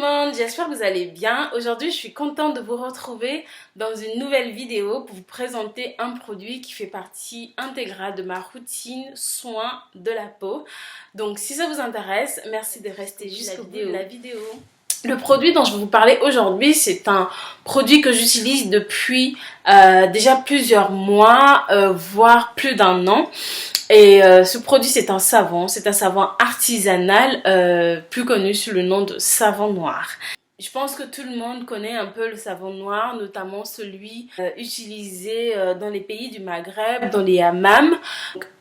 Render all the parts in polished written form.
monde, j'espère que vous allez bien. Aujourd'hui, je suis contente de vous retrouver dans une nouvelle vidéo pour vous présenter un produit qui fait partie intégrale de ma routine soin de la peau. Donc si ça vous intéresse, merci de rester jusqu'au bout de la vidéo. Le produit dont je vais vous parler aujourd'hui, c'est un produit que j'utilise depuis déjà plusieurs mois, voire plus d'un an. Et ce produit, c'est un savon artisanal, plus connu sous le nom de savon noir. Je pense que tout le monde connaît un peu le savon noir, notamment celui utilisé dans les pays du Maghreb, dans les hammams.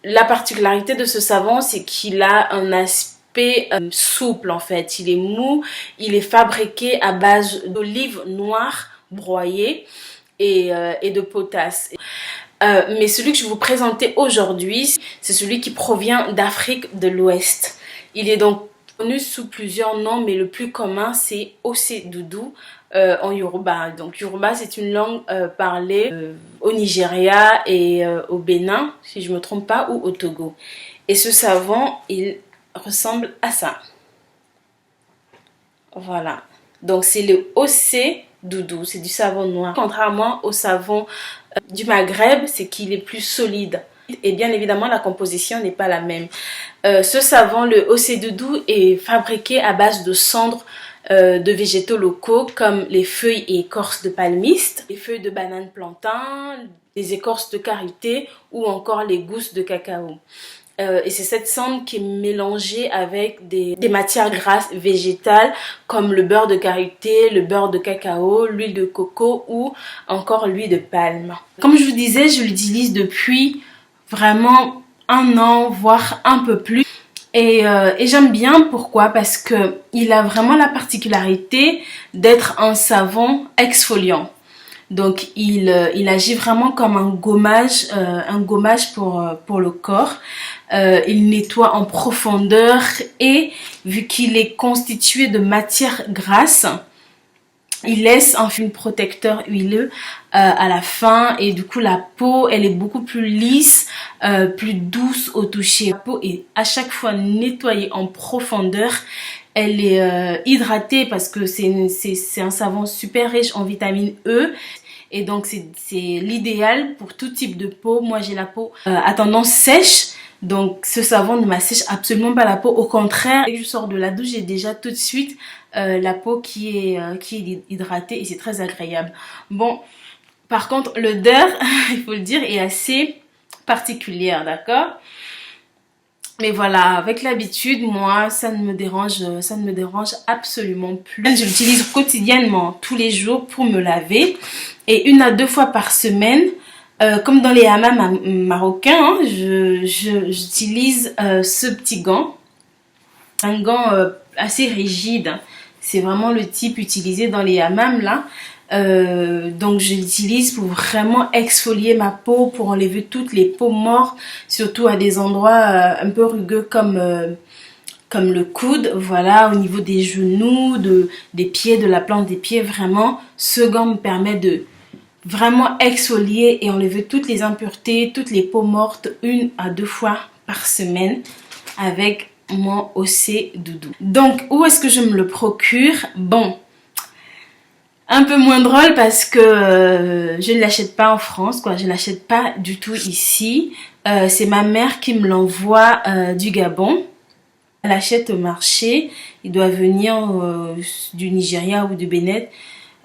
La particularité de ce savon, c'est qu'il a un aspect souple en fait. Il est mou, il est fabriqué à base d'olive noire broyée et de potasse. Mais celui que je vais vous présenter aujourd'hui, c'est celui qui provient d'Afrique de l'Ouest. Il est donc connu sous plusieurs noms, mais le plus commun c'est Osedudu en Yoruba. Donc Yoruba, c'est une langue parlée au Nigeria et au Bénin, si je ne me trompe pas, ou au Togo. Et ce savon, il ressemble à ça. Voilà. Donc c'est le Osedudu, c'est du savon noir. Contrairement au savon du Maghreb, c'est qu'il est plus solide. Et bien évidemment, la composition n'est pas la même. Ce savon, le Osedudu, est fabriqué à base de cendres de végétaux locaux comme les feuilles et écorces de palmiste, les feuilles de banane plantain, les écorces de karité ou encore les gousses de cacao. Et c'est cette cendre qui est mélangée avec des matières grasses végétales comme le beurre de karité, le beurre de cacao, l'huile de coco ou encore l'huile de palme. Comme je vous disais, je l'utilise depuis vraiment un an, voire un peu plus. Et j'aime bien, pourquoi? Parce que il a vraiment la particularité d'être un savon exfoliant. Donc il agit vraiment comme un gommage pour le corps. Il nettoie en profondeur et vu qu'il est constitué de matières grasses, il laisse un film protecteur huileux à la fin et du coup la peau elle est beaucoup plus lisse, plus douce au toucher. La peau est à chaque fois nettoyée en profondeur. Elle est hydratée parce que c'est un savon super riche en vitamine E. Et donc c'est l'idéal pour tout type de peau. Moi j'ai la peau à tendance sèche. Donc ce savon ne m'assèche absolument pas la peau. Au contraire, dès que je sors de la douche, j'ai déjà tout de suite la peau qui est hydratée et c'est très agréable. Bon, par contre l'odeur, il faut le dire, est assez particulière, d'accord? Mais voilà, avec l'habitude, moi, ça ne me dérange absolument plus. Je l'utilise quotidiennement, tous les jours pour me laver. Et 1 à 2 fois par semaine, comme dans les hammams marocains, j'utilise ce petit gant. Un gant assez rigide. C'est vraiment le type utilisé dans les hammams là. Donc je l'utilise pour vraiment exfolier ma peau, pour enlever toutes les peaux mortes, surtout à des endroits un peu rugueux comme le coude, voilà, au niveau des genoux, des pieds, de la plante des pieds. Vraiment, ce gant me permet de vraiment exfolier et enlever toutes les impuretés, toutes les peaux mortes 1 à 2 fois par semaine avec mon Osedudu. Donc où est-ce que je me le procure? Bon, un peu moins drôle parce que je ne l'achète pas en France, quoi. Je ne l'achète pas du tout ici. C'est ma mère qui me l'envoie du Gabon. Elle l'achète au marché. Il doit venir du Nigeria ou du Bénin.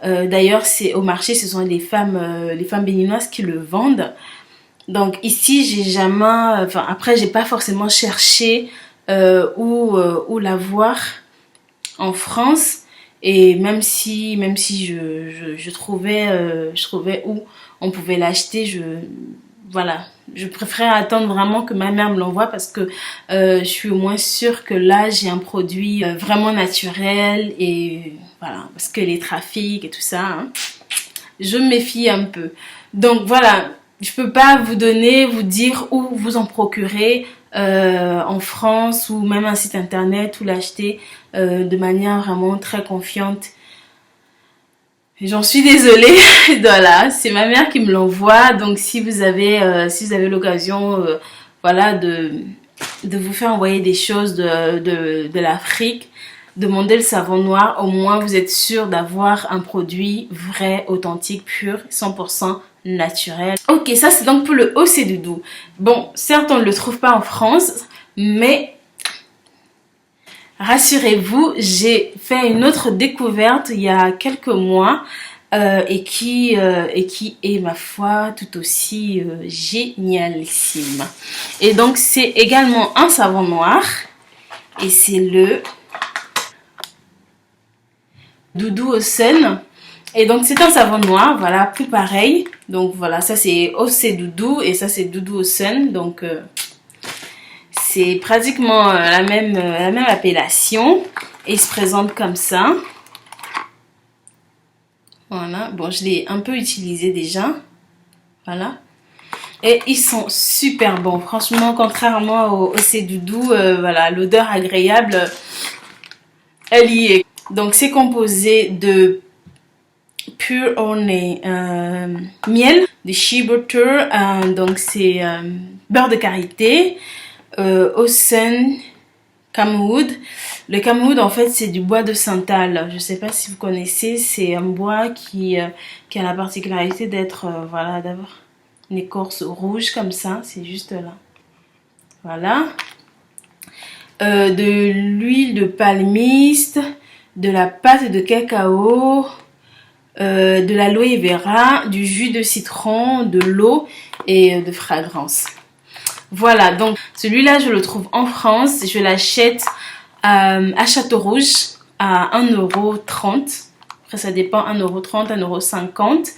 D'ailleurs, c'est au marché, ce sont les femmes béninoises qui le vendent. Donc ici, j'ai jamais, enfin après, j'ai pas forcément cherché où l'avoir en France. Et même si je trouvais où on pouvait l'acheter, voilà, je préfère attendre vraiment que ma mère me l'envoie parce que je suis au moins sûre que là j'ai un produit vraiment naturel et voilà, parce que les trafics et tout ça, hein, je me méfie un peu. Donc voilà, je peux pas vous dire où vous en procurer en France ou même un site internet ou l'acheter de manière vraiment très confiante. J'en suis désolée, voilà, c'est ma mère qui me l'envoie. Donc si vous avez l'occasion voilà, de vous faire envoyer des choses de l'Afrique, demandez le savon noir. Au moins, vous êtes sûr d'avoir un produit vrai, authentique, pur, 100% naturel. Ok, ça c'est donc pour le OC Doudou. Bon, certes, on ne le trouve pas en France, mais rassurez-vous, j'ai fait une autre découverte il y a quelques mois et qui est, ma foi, tout aussi génialissime. Et donc, c'est également un savon noir et c'est le Doudou au Sun. Et donc, c'est un savon noir, voilà, plus pareil. Donc, voilà, ça c'est OC Doudou et ça c'est Doudou au Sun. Donc, c'est pratiquement la même appellation et il se présente comme ça. Voilà, bon, je l'ai un peu utilisé déjà. Voilà. Et ils sont super bons. Franchement, contrairement au OC Doudou, voilà, l'odeur agréable, elle y est. Donc, c'est composé de pure honey, miel, de shea butter, donc c'est beurre de karité, Osun, camwood. Le camwood, en fait, c'est du bois de santal. Je ne sais pas si vous connaissez, c'est un bois qui a la particularité d'être, voilà, d'avoir une écorce rouge comme ça. C'est juste là. Voilà. De l'huile de palmiste, de la pâte de cacao, de l'aloe vera, du jus de citron, de l'eau et de fragrance. Voilà, donc celui-là, je le trouve en France. Je l'achète à Château-Rouge à 1,30 €. Après, ça dépend, 1,30 €, 1,50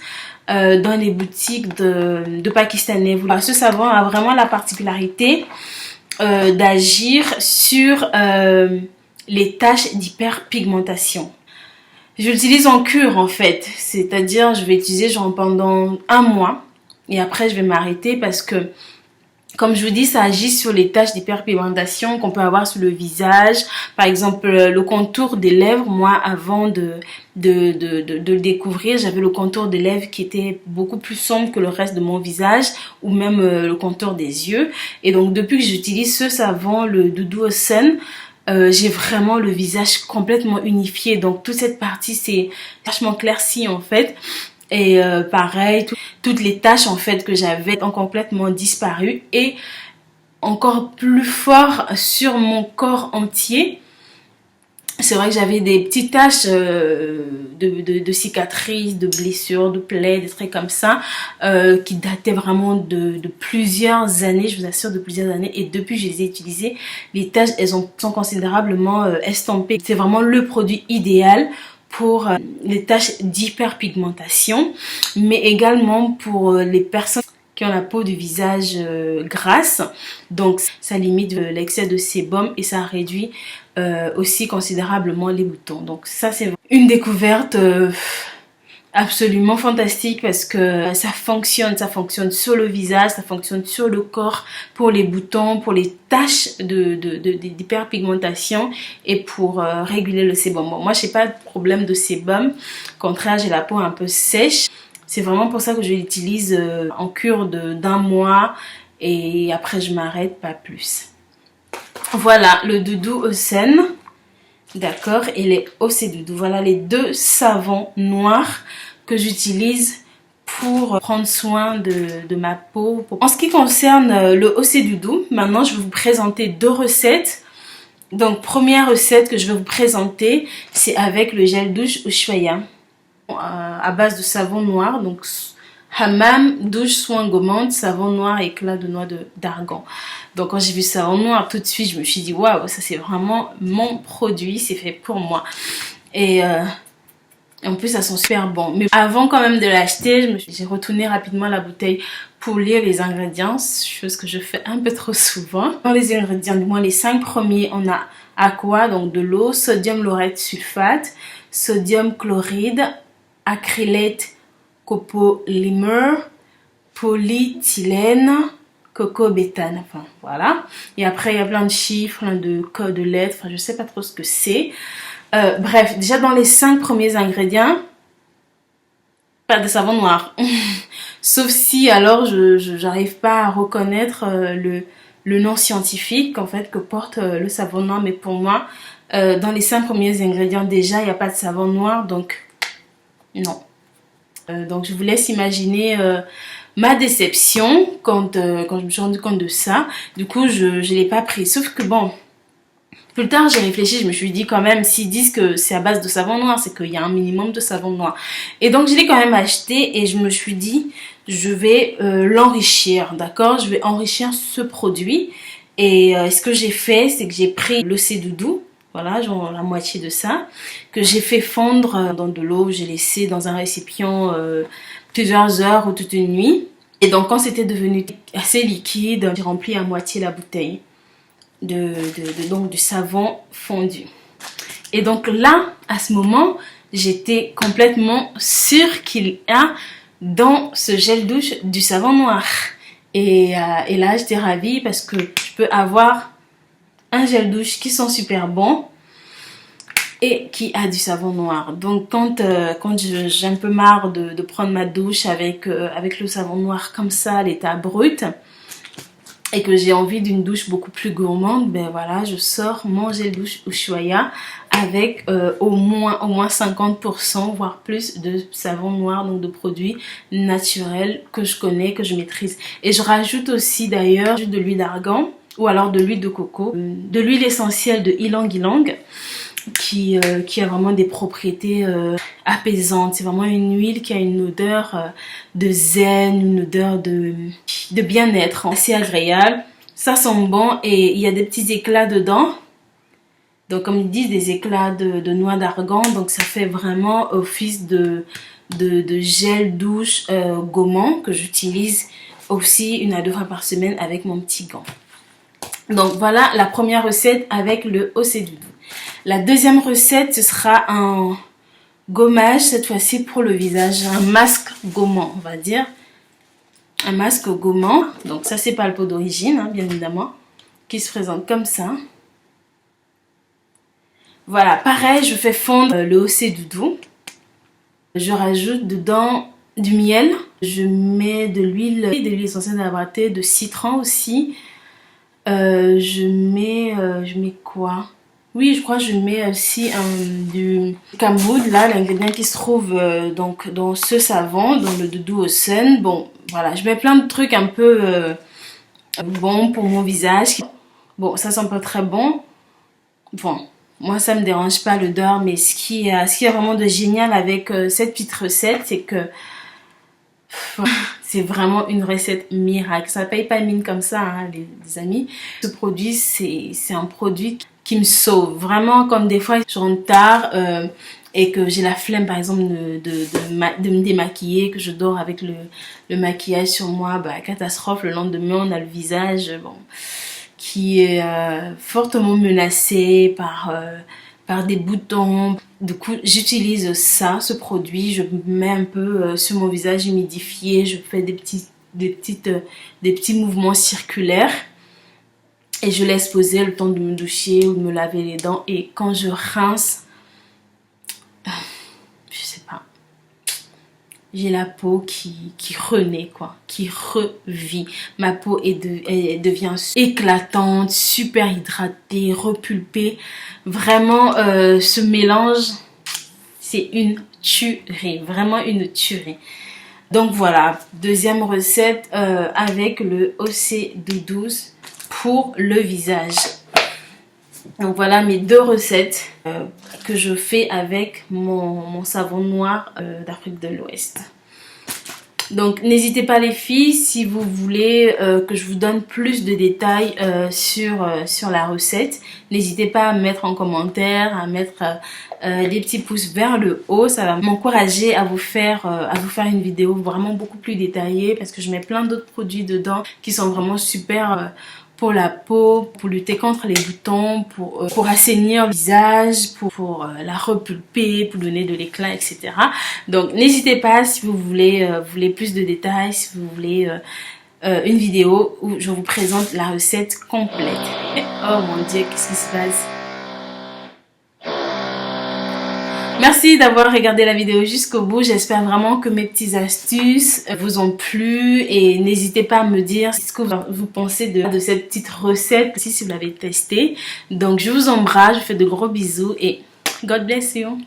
€ dans les boutiques de Pakistanais. Voilà, ce savon a vraiment la particularité d'agir sur les taches d'hyperpigmentation. Je l'utilise en cure en fait, c'est-à-dire je vais utiliser genre pendant un mois et après je vais m'arrêter parce que comme je vous dis, ça agit sur les taches d'hyperpigmentation qu'on peut avoir sur le visage. Par exemple, le contour des lèvres. Moi, avant de le découvrir, j'avais le contour des lèvres qui était beaucoup plus sombre que le reste de mon visage ou même le contour des yeux. Et donc, depuis que j'utilise ce savon, le Doudou au Sun, j'ai vraiment le visage complètement unifié. Donc, toute cette partie, c'est vachement clairci en fait. Et pareil, toutes les taches en fait que j'avais ont complètement disparu et encore plus fort sur mon corps entier. C'est vrai que j'avais des petites taches de cicatrices, de blessures, de plaies, des trucs comme ça qui dataient vraiment de plusieurs années, je vous assure, de plusieurs années. Et depuis que je les ai utilisées, les taches, elles sont considérablement estompées. C'est vraiment le produit idéal pour les taches d'hyperpigmentation, mais également pour les personnes qui ont la peau du visage grasse. Donc ça limite l'excès de sébum et ça réduit aussi considérablement les boutons. Donc ça c'est une découverte absolument fantastique parce que ça fonctionne sur le visage, ça fonctionne sur le corps pour les boutons, pour les taches d'hyperpigmentation et pour réguler le sébum. Bon, moi, je n'ai pas de problème de sébum, au contraire, j'ai la peau un peu sèche. C'est vraiment pour ça que je l'utilise en cure d'un mois et après je m'arrête, pas plus. Voilà, le Doudou au Sun. D'accord, et les OC Doudou. Voilà les deux savons noirs que j'utilise pour prendre soin de ma peau. En ce qui concerne le OC Doudou, maintenant je vais vous présenter deux recettes. Donc première recette que je vais vous présenter, c'est avec le gel douche Ushuaïa à base de savon noir. Donc Hammam douche soin gourmande, savon noir éclat de noix d'argan. Donc quand j'ai vu savon noir, tout de suite je me suis dit waouh, ça c'est vraiment mon produit, c'est fait pour moi. Et en plus ça sent super bon. Mais avant quand même de l'acheter, j'ai retourné rapidement la bouteille pour lire les ingrédients, chose que je fais un peu trop souvent. Dans les ingrédients, du moins les 5 premiers, on a aqua, donc de l'eau, sodium laureth sulfate, sodium chloride, acrylate, copolymer, polyéthylène, coco-bétane, enfin voilà. Et après il y a plein de chiffres, plein de codes de lettres, enfin je sais pas trop ce que c'est. Bref, déjà dans les 5 premiers ingrédients, pas de savon noir. Sauf si alors je n'arrive pas à reconnaître le nom scientifique en fait que porte le savon noir, mais pour moi, dans les 5 premiers ingrédients déjà, il n'y a pas de savon noir, donc non. Donc je vous laisse imaginer ma déception quand je me suis rendu compte de ça. Du coup, je ne l'ai pas pris. Sauf que bon, plus tard j'ai réfléchi, je me suis dit quand même, s'ils disent que c'est à base de savon noir, c'est qu'il y a un minimum de savon noir. Et donc je l'ai quand même acheté et je me suis dit, je vais l'enrichir, d'accord? Je vais enrichir ce produit. Et ce que j'ai fait, c'est que j'ai pris l'Océ Doudou. Voilà, genre la moitié de ça, que j'ai fait fondre dans de l'eau, j'ai laissé dans un récipient plusieurs heures ou toute une nuit. Et donc quand c'était devenu assez liquide, j'ai rempli à moitié la bouteille donc du savon fondu. Et donc là, à ce moment, j'étais complètement sûre qu'il y a dans ce gel douche du savon noir. Et là, j'étais ravie parce que je peux avoir un gel douche qui sent super bon et qui a du savon noir. Donc quand j'ai un peu marre de prendre ma douche avec le savon noir comme ça à l'état brut et que j'ai envie d'une douche beaucoup plus gourmande, ben voilà, je sors mon gel douche Ushuaïa avec au moins 50% voire plus de savon noir, donc de produits naturels que je connais, que je maîtrise. Et je rajoute aussi d'ailleurs de l'huile d'argan ou alors de l'huile de coco, de l'huile essentielle de Ylang Ylang qui a vraiment des propriétés apaisantes. C'est vraiment une huile qui a une odeur de zen, une odeur de bien-être, assez agréable. Ça sent bon et il y a des petits éclats dedans. Donc comme ils disent, des éclats de noix d'argan. Donc ça fait vraiment office de gel douche gommant que j'utilise aussi 1 à 2 fois par semaine avec mon petit gant. Donc voilà la première recette avec le Océ Doudou. La deuxième recette, ce sera un gommage, cette fois-ci pour le visage, un masque gommant, on va dire. Un masque gommant, donc ça c'est pas le pot d'origine, hein, bien évidemment, qui se présente comme ça. Voilà, pareil, je fais fondre le Océ Doudou. Je rajoute dedans du miel, je mets de l'huile essentielle d'Abraté, de citron aussi. Je mets quoi? Oui, je crois que je mets aussi du camboud, là, l'ingrédient qui se trouve donc dans ce savon, dans le Doudou au Sun. Bon, voilà, je mets plein de trucs un peu bons pour mon visage. Bon, ça sent pas très bon. Bon, moi ça me dérange pas l'odeur, mais ce qui est vraiment de génial avec cette petite recette, c'est que c'est vraiment une recette miracle. Ça paye pas mine comme ça, hein, les amis. Ce produit, c'est un produit qui me sauve. Vraiment, comme des fois, je rentre tard et que j'ai la flemme, par exemple, de me démaquiller, que je dors avec le maquillage sur moi, bah, catastrophe. Le lendemain, on a le visage qui est fortement menacé par des boutons. Du coup, j'utilise ce produit, je mets un peu sur mon visage humidifié, je fais des petits mouvements circulaires et je laisse poser le temps de me doucher ou de me laver les dents. Et quand je rince, je sais pas, j'ai la peau qui renaît, quoi, qui revit. Ma peau elle devient éclatante, super hydratée, repulpée. Vraiment, ce mélange, c'est une tuerie, vraiment une tuerie. Donc voilà, deuxième recette avec le Océ Doudou pour le visage. Donc voilà mes 2 recettes que je fais avec mon savon noir d'Afrique de l'Ouest. Donc n'hésitez pas les filles, si vous voulez que je vous donne plus de détails sur la recette, n'hésitez pas à me mettre en commentaire, à mettre des petits pouces vers le haut. Ça va m'encourager à vous faire une vidéo vraiment beaucoup plus détaillée, parce que je mets plein d'autres produits dedans qui sont vraiment super pour la peau, pour lutter contre les boutons, pour assainir le visage, pour la repulper, pour donner de l'éclat, etc. Donc n'hésitez pas si vous voulez plus de détails, si vous voulez une vidéo où je vous présente la recette complète. Et oh mon Dieu, qu'est-ce qui se passe? Merci d'avoir regardé la vidéo jusqu'au bout. J'espère vraiment que mes petites astuces vous ont plu et n'hésitez pas à me dire ce que vous pensez de cette petite recette si vous l'avez testée. Donc je vous embrasse, je vous fais de gros bisous et God bless you.